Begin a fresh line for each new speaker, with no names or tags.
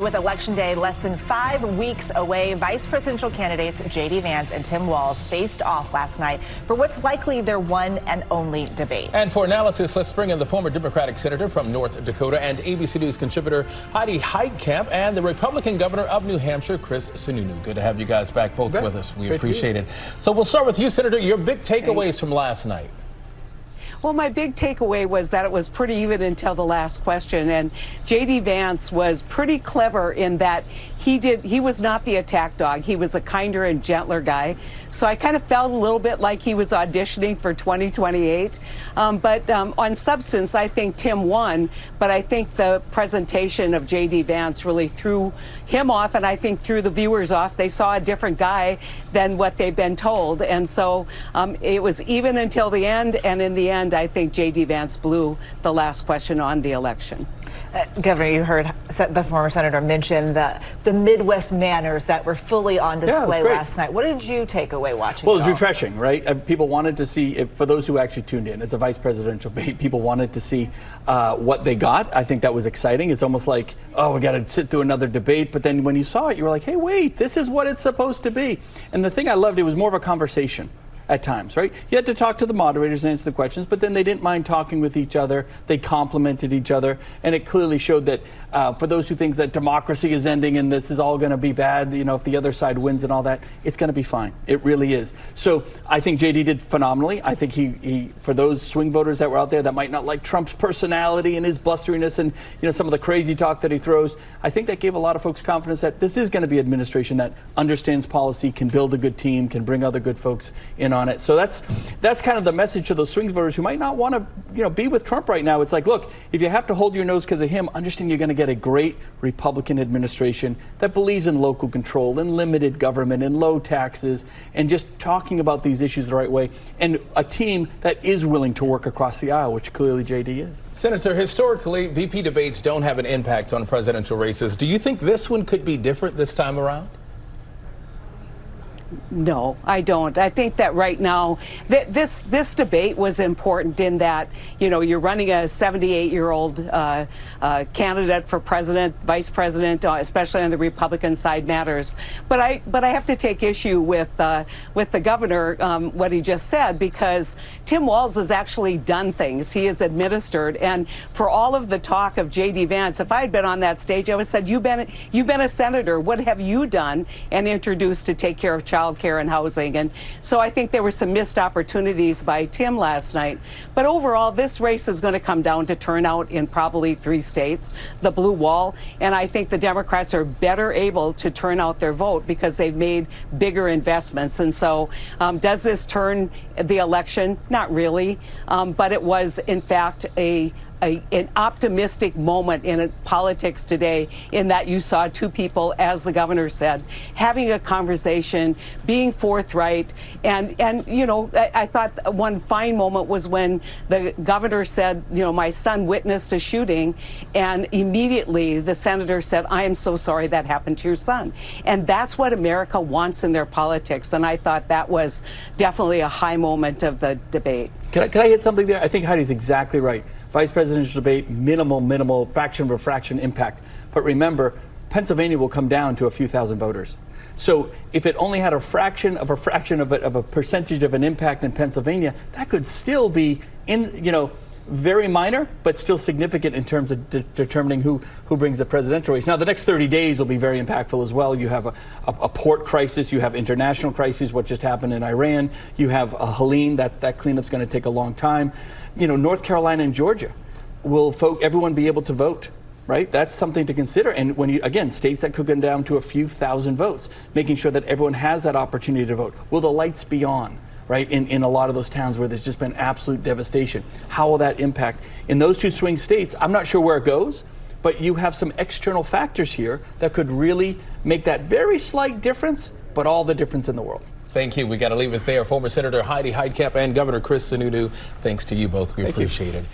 With Election Day less than 5 weeks away, vice presidential candidates J.D. Vance and Tim Walz faced off last night for what's likely their one and only debate.
And for analysis, let's bring in the former Democratic senator from North Dakota and ABC News contributor Heidi Heitkamp and the Republican governor of New Hampshire, Chris Sununu. Good to have you guys back both with us. We appreciate it. So we'll start with you, Senator. Your big takeaways from last night.
Well, my big takeaway was that it was pretty even until the last question. And J.D. Vance was pretty clever in that he was not the attack dog. He was a kinder and gentler guy. So I kind of felt a little bit like he was auditioning for 2028. But on substance, I think Tim won. But I think the presentation of J.D. Vance really threw him off, and I think threw the viewers off. They saw a different guy than what they've been told. And so it was even until the end. And in the end, I think J.D. Vance blew the last question on the election.
Governor, you heard the former senator mention the Midwest manners that were fully on display last night. What did you take away watching?
Well, it was refreshing, right? People wanted to see, for those who actually tuned in, it's a vice presidential debate. People wanted to see what they got. I think that was exciting. It's almost like, oh, we got to sit through another debate. But then when you saw it, you were like, hey, wait, this is what it's supposed to be. And the thing I loved, it was more of a conversation at times, right? You had to talk to the moderators and answer the questions, but then they didn't mind talking with each other. They complimented each other, and it clearly showed that for those who think that democracy is ending and this is all going to be bad, you know, if the other side wins and all that, it's going to be fine. It really is. So I think JD did phenomenally. I think he for those swing voters that were out there that might not like Trump's personality and his blusteriness and, you know, some of the crazy talk that he throws, I think that gave a lot of folks confidence that this is going to be an administration that understands policy, can build a good team, can bring other good folks in on it. So that's kind of the message to those swing voters who might not want to, you know, be with Trump right now. It's like, look, if you have to hold your nose because of him, understand you're going to get a great Republican administration that believes in local control and limited government and low taxes and just talking about these issues the right way, and a team that is willing to work across the aisle, which clearly JD is.
Senator, historically, VP debates don't have an impact on presidential races. Do you think this one could be different this time around?
No, I don't. I think that right now this debate was important in that, you know, you're running a 78-year-old candidate for president, vice president, especially on the Republican side matters. But I have to take issue with the governor, what he just said, because Tim Walz has actually done things. He has administered, and for all of the talk of J.D. Vance, if I had been on that stage, I would have said, you've been a senator. What have you done and introduced to take care of child care and housing? And so I think there were some missed opportunities by Tim last night. But overall, this race is going to come down to turnout in probably 3 states, the blue wall. And I think the Democrats are better able to turn out their vote because they've made bigger investments. And so does this turn the election? Not really. But it was, in fact, an optimistic moment in politics today, in that you saw 2 people, as the governor said, having a conversation, being forthright. And you know, I thought one fine moment was when the governor said, you know, my son witnessed a shooting, and immediately the senator said, I am so sorry that happened to your son. And that's what America wants in their politics. And I thought that was definitely a high moment of the debate.
Can I hit something there? I think Heidi's exactly right. Vice presidential debate, minimal, fraction of a fraction impact. But remember, Pennsylvania will come down to a few thousand voters. So if it only had a fraction of a percentage of an impact in Pennsylvania, that could still be very minor, but still significant in terms of determining who brings the presidential race. Now, the next 30 days will be very impactful as well. You have a port crisis. You have international crises, what just happened in Iran. You have Helene. That cleanup's going to take a long time. You know, North Carolina and Georgia, will everyone be able to vote? Right? That's something to consider. And when you, again, states that could go down to a few thousand votes, making sure that everyone has that opportunity to vote. Will the lights be on? Right, in a lot of those towns where there's just been absolute devastation. How will that impact? In those 2 swing states, I'm not sure where it goes, but you have some external factors here that could really make that very slight difference, but all the difference in the world.
Thank you. We got to leave it there. Former Senator Heidi Heitkamp and Governor Chris Sununu, thanks to you both. We appreciate it.